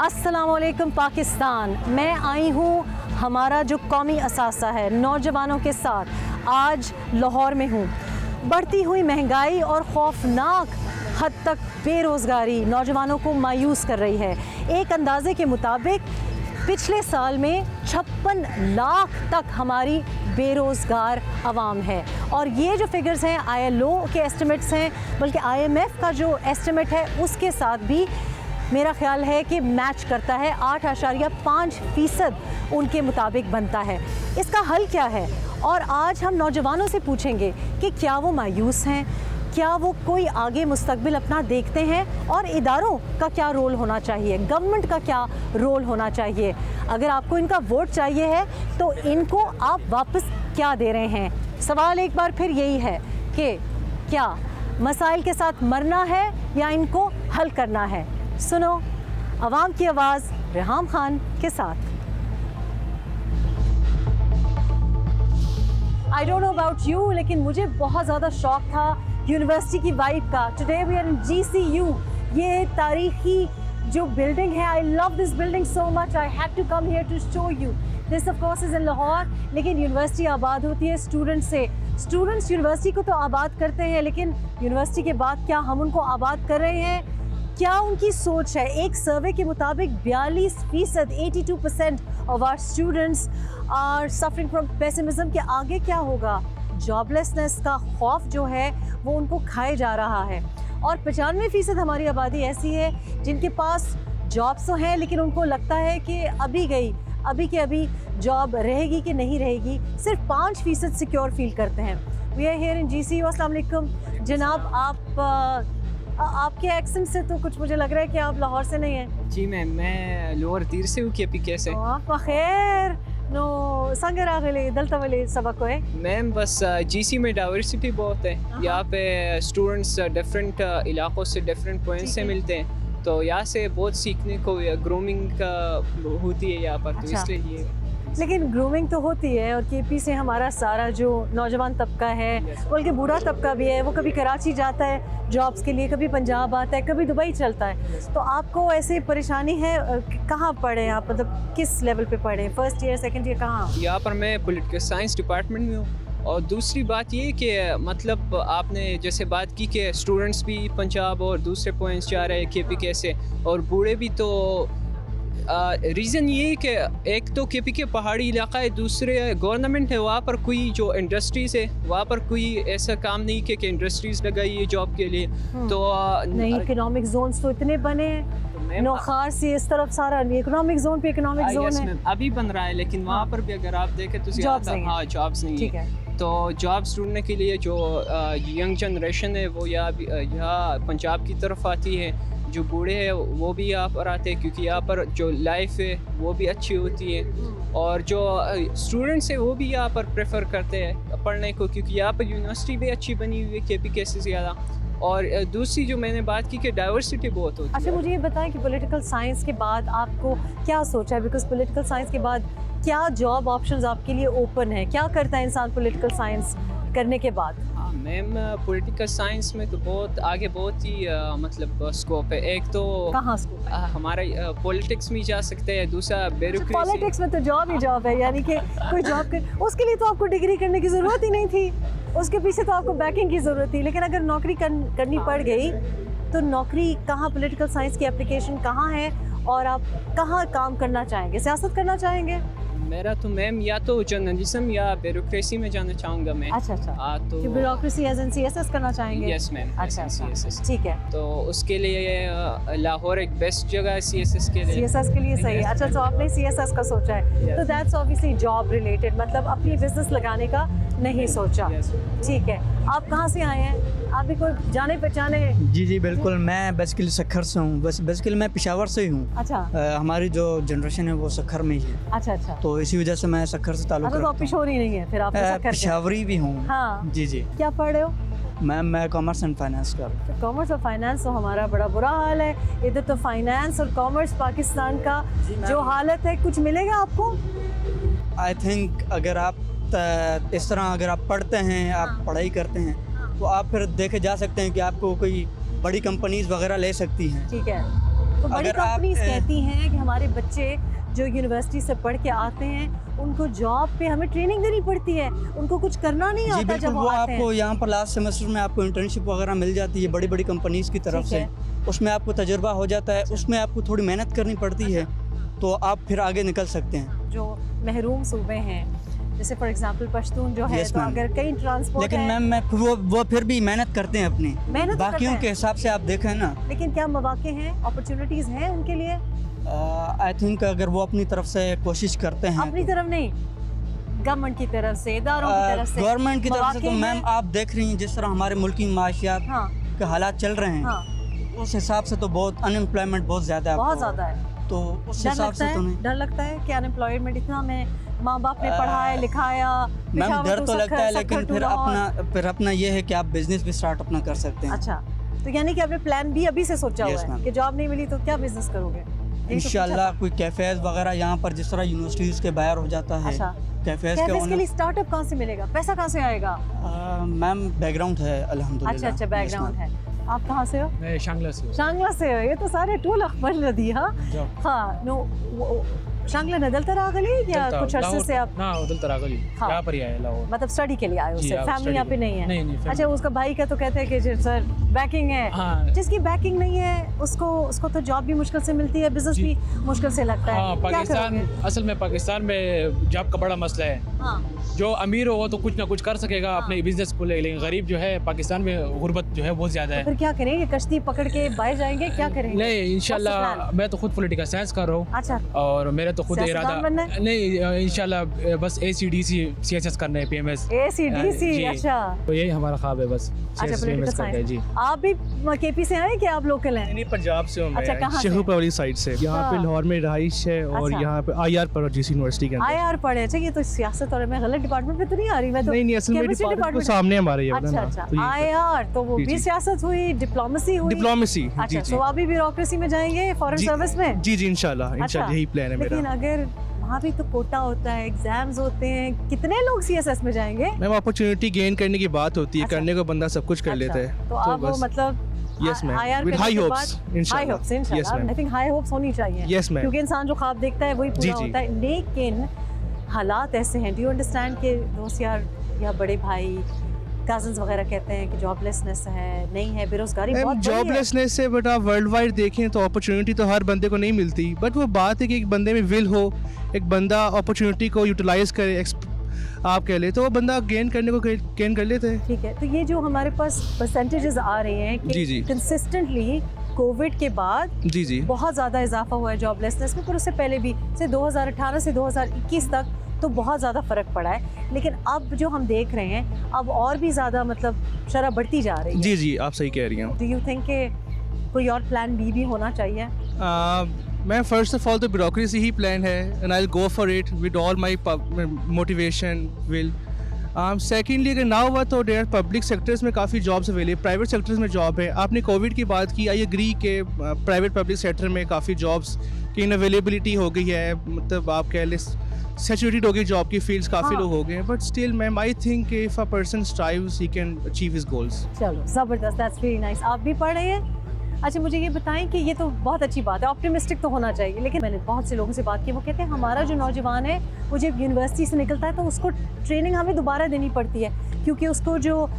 अस्सलामुअलैकुम पाकिस्तान। मैं आई हूँ हमारा जो कौमी असासा है नौजवानों के साथ, आज लाहौर में हूँ। बढ़ती हुई महंगाई और खौफनाक हद तक बेरोज़गारी नौजवानों को मायूस कर रही है। एक अंदाज़े के मुताबिक पिछले साल में 56 लाख तक हमारी बेरोज़गार आवाम है, और ये जो फिगर्स हैं ILO के एस्टिमेट्स हैं, बल्कि IMF का जो एस्टिमेट है उसके साथ भी मेरा ख्याल है कि मैच करता है। 8.5% उनके मुताबिक बनता है। इसका हल क्या है? और आज हम नौजवानों से पूछेंगे कि क्या वो मायूस हैं, क्या वो कोई आगे मुस्तकबिल अपना देखते हैं, और इदारों का क्या रोल होना चाहिए, गवर्नमेंट का क्या रोल होना चाहिए। अगर आपको इनका वोट चाहिए है तो इनको आप वापस क्या दे रहे हैं। सवाल एक बार फिर यही है कि क्या मसाइल के साथ मरना है या इनको हल करना है। सुनो अवाम की आवाज़ रेहाम खान के साथ। I don't know about you, लेकिन मुझे बहुत ज़्यादा शौक था यूनिवर्सिटी की वाइब का। Today we are in GCU। ये तारीखी जो बिल्डिंग है, I love this building so much, I had to come here to show you this. Of course is in Lahore, लेकिन यूनिवर्सिटी आबाद होती है स्टूडेंट से। स्टूडेंट्स यूनिवर्सिटी को तो आबाद करते हैं, लेकिन यूनिवर्सिटी के बाद क्या हम उनको आबाद कर रहे हैं? क्या उनकी सोच है? एक सर्वे के मुताबिक 42%, 82% of our students are suffering from pessimism. के आगे क्या होगा? जॉबलेसनेस का खौफ जो है वो उनको खाए जा रहा है। और 95% हमारी आबादी ऐसी है जिनके पास जॉब्स तो हैं, लेकिन उनको लगता है कि अभी गई अभी के अभी जॉब रहेगी कि नहीं रहेगी। सिर्फ 5% सिक्योर फील करते हैं। We are here in GCU। अस्सलाम वालेकुम जनाब, आपके एक्सेंट से तो कुछ मुझे लग रहा है कि आप लाहौर से नहीं हैं। जी मैम, मैं लोअर तीर से हूँ। KPK से। खैर नो संगर आगले दलता वाले सबक है मैम, बस GC में डाइवर्सिटी बहुत है। यहाँ पे स्टूडेंट्स डिफरेंट इलाकों से, डिफरेंट पॉइंट्स से मिलते हैं, तो यहाँ से बहुत सीखने को ग्रूमिंग का होती है यहाँ पर। तो इसलिए ये लेकिन ग्रूमिंग तो होती है, और KP से हमारा सारा जो नौजवान तबका है, बल्कि बूढ़ा तबका भी है, वो कभी कराची जाता है जॉब्स के लिए, कभी पंजाब आता है, कभी दुबई चलता है। तो आपको ऐसे परेशानी है? कहाँ पढ़े आप, मतलब किस लेवल पे पढ़े? फर्स्ट ईयर, सेकंड ईयर, कहाँ? यहाँ पर मैं पॉलिटिकल साइंस डिपार्टमेंट में हूँ। और दूसरी बात ये कि मतलब आपने जैसे बात की कि स्टूडेंट्स भी पंजाब और दूसरे पॉइंट्स जा रहे हैं KPK से, और बूढ़े भी। तो रीज़न ये है कि एक तो KPK पहाड़ी इलाका है, दूसरे गवर्नमेंट है वहाँ पर कोई जो इंडस्ट्रीज़ है वहाँ पर कोई ऐसा काम नहीं कि इंडस्ट्रीज़ लगाई है जॉब के लिए। तो नहीं, इकोनॉमिक जोन्स तो इतने बने हैं, नौखार से इस तरफ सारा इकोनॉमिक जोन पे इकोनॉमिक जोन है। अभी बन रहा है, लेकिन वहाँ पर भी अगर आप देखें तो जॉब्स नहीं है। तो जॉब्स ढूंढने के लिए जो यंग जनरेशन है वो यहाँ पंजाब की तरफ आती है। जो बूढ़े हैं वो भी यहाँ पर आते हैं, क्योंकि यहाँ पर जो लाइफ है वो भी अच्छी होती है। और जो स्टूडेंट्स हैं वो भी यहाँ पर प्रेफर करते हैं पढ़ने को, क्योंकि यहाँ पर यूनिवर्सिटी भी अच्छी बनी हुई है KPK से ज़्यादा। और दूसरी जो मैंने बात की कि डाइवर्सिटी बहुत होती है। अच्छा, मुझे ये बताएं कि पॉलिटिकल साइंस के बाद आपको क्या सोचा है? बिकॉज पॉलिटिकल साइंस के बाद क्या जॉब ऑप्शंस आपके लिए ओपन है? क्या करता है इंसान पॉलिटिकल साइंस करने के बाद? हाँ मैम, पॉलिटिकल साइंस में तो बहुत आगे बहुत ही मतलब स्कोप है। एक तो कहाँ स्कोप है? हमारा पॉलिटिक्स में जा सकते हैं, दूसरा ब्यूरोक्रेसी। पॉलिटिक्स में तो जॉब ही जॉब है, यानी कि कोई जॉब कर, उसके लिए तो आपको डिग्री करने की ज़रूरत ही नहीं थी, उसके पीछे तो आपको बैकिंग की ज़रूरत थी। लेकिन अगर नौकरी करनी पड़ गई तो नौकरी कहाँ, पॉलिटिकल साइंस की एप्लीकेशन कहाँ है, और आप कहाँ काम करना चाहेंगे? सियासत करना चाहेंगे? मेरा तो मैम या तो जर्नलिज्म या ब्यूरोक्रेसी में जाना चाहूँगा मैं। अच्छा। तो ब्यूरोक्रेसी एज एन CSS करना चाहेंगे? Yes ma'am. अच्छा, CSS ठीक है। तो उसके लिए लाहौर एक बेस्ट जगह है CSS के लिए। CSS के लिए सही है। अच्छा, तो आपने CSS का सोचा है, तो दैट्स ऑब्वियसली जॉब रिलेटेड, मतलब अपनी बिजनेस लगाने का नहीं सोचा। ठीक है। आप कहाँ से आए हैं? आप भी कोई जाने पहचाने? जी बिल्कुल, मैं बेसिकली सखर से हूँ। बेसिकली मैं पेशावर से ही हूँ। अच्छा। हमारी जो जनरेशन है वो सखर में ही है। अच्छा। तो इसी वजह से मैं सखर से ताल्लुक रखता हूँ। तो पिशोरी नहीं है फिर आप? पेशावरी भी हूँ। हाँ जी। क्या पढ़ रहे हो? मैम मैं कॉमर्स एंड फाइनेंस कर। तो कॉमर्स और फाइनेंस तो हमारा बड़ा बुरा हाल है इधर। तो फाइनेंस और कॉमर्स पाकिस्तान का जो हालत है, कुछ मिलेगा आपको? आई थिंक अगर आप इस तरह अगर आप पढ़ते हैं, आप पढ़ाई करते हैं, तो आप फिर देखे जा सकते हैं कि आपको कोई बड़ी कंपनीज वगैरह ले सकती हैं। ठीक है। तो बड़ी अगर आप कंपनीज कहती हैं कि हमारे बच्चे जो यूनिवर्सिटी से पढ़ के आते हैं उनको जॉब पे हमें ट्रेनिंग देनी पड़ती है, उनको कुछ करना नहीं जी आता बिल्कुल, जब वो वो आते आपको हैं। यहाँ पर लास्ट सेमेस्टर में आपको इंटर्नशिप वगैरह मिल जाती है बड़ी बड़ी कंपनीज की तरफ ठीक से, है। उसमें आपको तजुर्बा हो जाता है, उसमें आपको थोड़ी मेहनत करनी पड़ती है, तो आप फिर आगे निकल सकते हैं। जो महरूम सूबे हैं जैसे फॉर एग्जांपल पश्तून जो है, Yes, तो ma'am. अगर कहीं ट्रांसपोर्ट लेकिन है, मैम मैं वो फिर भी मेहनत करते हैं अपनी, मेहनत तो बाकियों करते के हैं। हिसाब से आप देखें ना, लेकिन क्या मौके हैं, अपॉर्चुनिटीज हैं उनके लिए? आई थिंक अगर वो अपनी तरफ से कोशिश करते हैं अपनी तरफ नहीं, गवर्नमेंट की तरफ से, इदारों की तरफ से, गवर्नमेंट की तरफ से तो मौके मैम हैं? आप देख रही हैं जिस तरह हमारे मुल्क की माशियात हाँ के हालात चल रहे हैं, हाँ, उस हिसाब से तो बहुत अनएम्प्लॉयमेंट बहुत ज़्यादा है बहुत आपको। ज़्यादा है। तो उस डर हिसाब लगता से तो है, नहीं डर लगता है कि अनएम्प्लॉयमेंट इतना, मैं माँ बाप ने पढ़ाया लिखाया, मैम पेशावर डर तो सखर- लगता है, सखर लेकिन टू फिर लाहौर। अपना ये है कि आप बिजनेस भी स्टार्ट अपना कर सकते हैं। अच्छा, तो यानी कि आपने प्लान भी अभी से सोचा Yes, हुआ है ma'am. कि जॉब नहीं मिली तो क्या बिजनेस करोगे? यही तो इंशाल्लाह पूछा कोई कैफेज वगैरह यहाँ पर जिस तरह यूनिवर्सिटीज़ के बाहर हो जाता था। है, अच्छा, कैफेज कैफेज के लिए के स्टार्टअप कहाँ से मिलेगा, पैसा कहाँ से आएगा? मैम बैकग्राउंड है अल्हम्दुलिल्लाह। अच्छा अच्छा, Yes, बैकग्राउंड ma'am. है। आप कहाँ से हो? मैं शांगला से हूँ। शांगला से हो? ये तो सारे टूल अखबर नदी। हाँ जॉब। हाँ, नो शांगला नदल तरा गली या कुछ अरसे से आप ना उधर तरागली हाँ। यहाँ पर ही आए लाहौर। मतलब स्टडी के लिए आए हो? जी, सिर्फ आप फैमिली study यहाँ पे के- नहीं है? नहीं, family। अच्छा, उसका भाई का तो कहते हैं कि जी सर बैकिंग है। हाँ जिसकी बैकिंग नहीं है उसको तो जॉब भी मुश्किल से मिलती है, बिजनेस जी। भी मुश्किल से लगता है। हाँ, क्या पाकिस्तान करोगे? असल में पाकिस्तान में जॉब का बड़ा मसला है। हाँ जो अमीर हो वो तो कुछ ना कुछ कर सकेगा अपने बिजनेस को लेकिन गरीब जो है पाकिस्तान में गुर्बत जो है बहुत ज़्यादा है। फिर क्या करेंगे? कश्ती पकड़ के बाहर जाएंगे? क्या करेंगे? नहीं What's the इंशाल्लाह plan? मैं तो खुद पॉलिटिकल साइंस कर रहा हूँ अच्छा, और मेरा तो खुद सियासतदान इरादा बनना है? नहीं इंशाल्लाह बस ACDC CSS करना है PMS। ACDC। जी। अच्छा तो यही हमारा ख्वाब है बस अच्छा, CSS पॉलिटिकल PMS करके जी। साइंस। आप भी KP से हैं कि आप लोकल हैं? नहीं पंजाब से हूँ मैं। अच्छा, कहाँ से? शेखुपुर वाली साइड से। यहाँ अच्छा। पे लाहौर में रहाइश है और अच्छा। यहाँ पे IR पर GC यूनिवर्सिटी के अंदर। IR पढ़े? अच्छा, ये तो सियासत और मैं गलत डिपार्टमेंट में तो नहीं आ रही, मैं तो नहीं असल में chemistry डिपार्टमेंट को department- सामने हमारे ये वाला अच्छा ना, अच्छा, तो ये- IR तो वो जी, भी जी। सियासत हुई, डिप्लोमेसी हुई। डिप्लोमेसी जी अच्छा, जी तो अभी ब्यूरोक्रेसी में जाएंगे, फॉरेन जी- सर्विस में? जी जी इंशाल्लाह अच्छा, यही प्लान है लेकिन मेरा। अगर वहाँ भी तो कोटा होता है, एग्जाम्स होते हैं, कितने लोग CSS में जाएंगे? मैम अपॉर्चुनिटी गेन करने की बात होती है, अच्छा। करने को बंदा सब कुछ कर अच्छा, लेता है तो आप वो मतलब Yes, ma'am. IR With करने high के hopes, बाद- inshallah. high hopes, Yes, इंशाल्लाह। ma'am. I think high hopes होनी चाहिए। Yes, ma'am. क्योंकि इंसान जो ख्वाब देखता है वही जी, पूरा जी। होता है। लेकिन हालात ऐसे हैं, डू यू अंडरस्टैंड कि दोस्त यार या बड़े भाई कजन्स वगैरह कहते हैं कि जॉबलेसनेस है, नहीं है, बेरोजगारी बहुत बड़ी है। जॉबलेसनेस से बट आप वर्ल्ड वाइड देखें तो अपॉर्चुनिटी तो हर बंदे को नहीं मिलती, बट वो बात है कि एक बंदे में विल हो, एक बंदा अपॉर्चुनिटी को यूटिलाइज करे, आप कह ले तो वो बंदा गेन करने को गेन कर लेते हैं। ठीक है, तो ये जो हमारे पास परसेंटेजेस आ रहे हैं जी, कि जी। कंसिस्टेंटली कोविड के बाद जी जी बहुत ज़्यादा इजाफा हुआ है जॉबलेसनेस में, पर उससे पहले भी से 2018 से 2021 तक तो बहुत ज़्यादा फ़र्क पड़ा है। लेकिन अब जो हम देख रहे हैं अब और भी ज़्यादा मतलब शरह बढ़ती जा रही है। जी जी आप सही कह रही हैं। डू यू थिंक कि कोई और प्लान बी भी होना चाहिए? मैं फर्स्ट ऑफ ऑल तो ब्यूरोक्रेसी ही प्लान है and I will go for it with all my motivation will. Secondly अगर ना हुआ तो देयर पब्लिक सेक्टर्स में काफ़ी जॉब्स अवेलेबल, प्राइवेट सेक्टर्स में जॉब है। आपने कोविड की बात की, आई एग्री के प्राइवेट पब्लिक सेक्टर में काफ़ी जॉब्स की इनअवेलेबिलिटी हो गई है, मतलब आप कह लें सैचुरेटेड हो गई जॉब की फील्ड्स, काफ़ी हाँ। लोग हो गए हैं, but still ma'am I think if a person strives he can achieve his goals. चलो ज़बरदस्त, दैट्स वेरी नाइस। आप भी पढ़ रहे हैं? अच्छा, मुझे ये बताएं कि ये तो बहुत अच्छी बात है, ऑप्टिमिस्टिक तो होना चाहिए, लेकिन मैंने बहुत से लोगों से बात की, वो कहते हैं हमारा जो नौजवान है वो जब यूनिवर्सिटी से निकलता है तो उसको ट्रेनिंग हमें दोबारा देनी पड़ती है, क्योंकि उसको जो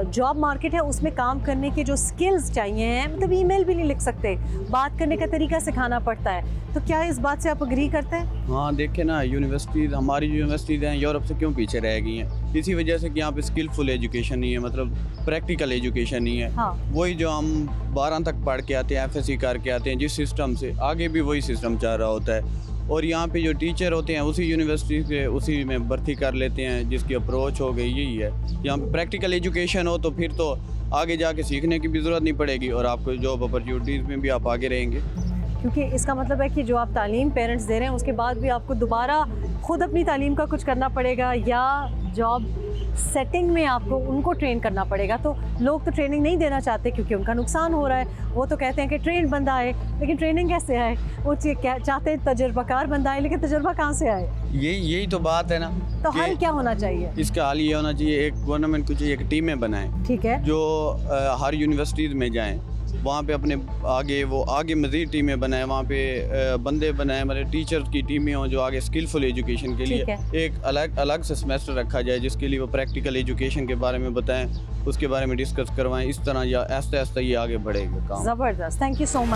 जॉब मार्केट है उसमें काम करने के जो स्किल्स चाहिए हैं, मतलब ईमेल भी नहीं लिख सकते, बात करने का तरीका सिखाना पड़ता है। तो क्या इस बात से आप अग्री करते हैं? हाँ देखें ना, यूनिवर्सिटीज़ हमारी यूनिवर्सिटीज़ हैं यूरोप से क्यों पीछे रह गई हैं? इसी वजह से कि यहाँ पे स्किलफुल एजुकेशन नहीं है, मतलब प्रैक्टिकल एजुकेशन नहीं है। हाँ वही जो हम 12 तक पढ़ के आते हैं, FSC करके आते हैं, जिस सिस्टम से आगे भी वही सिस्टम चल रहा होता है। और यहाँ पे जो टीचर होते हैं उसी यूनिवर्सिटी के उसी में भर्ती कर लेते हैं, जिसकी अप्रोच हो गई यही है। यहाँ पे प्रैक्टिकल एजुकेशन हो तो फिर तो आगे जाके सीखने की भी ज़रूरत नहीं पड़ेगी और आपको जॉब अपॉर्चुनिटीज़ में भी आप आगे रहेंगे। क्योंकि इसका मतलब है कि जो आप तालीम पेरेंट्स दे रहे हैं उसके बाद भी आपको दोबारा खुद अपनी तालीम का कुछ करना पड़ेगा या जॉब सेटिंग में आपको उनको ट्रेन करना पड़ेगा। तो लोग तो ट्रेनिंग नहीं देना चाहते क्योंकि उनका नुकसान हो रहा है। वो तो कहते हैं कि ट्रेन बंदा आए, लेकिन ट्रेनिंग कैसे आए? वो चाहते हैं तजुर्बाकार बंदा आए, लेकिन तजुर्बा कहाँ से आए? यही तो बात है ना। तो कि हल क्या होना चाहिए? इसका हल ये होना चाहिए, एक गवर्नमेंट को चाहिए एक टीमें बनाएं ठीक है, जो हर यूनिवर्सिटीज़ में जाएं, वहाँ पे अपने आगे मज़ीद टीमें बनाएं, वहाँ पे बंदे बनाएं, मतलब टीचर्स की टीमें हों जो आगे स्किलफुल एजुकेशन के ठीक लिए एक अलग से सेमेस्टर रखा जाए जिसके लिए वो प्रैक्टिकल एजुकेशन के बारे में बताएं, उसके बारे में डिस्कस करवाएं। इस तरह या आहिस्ता आहिस्ता ये आगे बढ़ेगा काम। ज़बरदस्त, थैंक यू सो मच।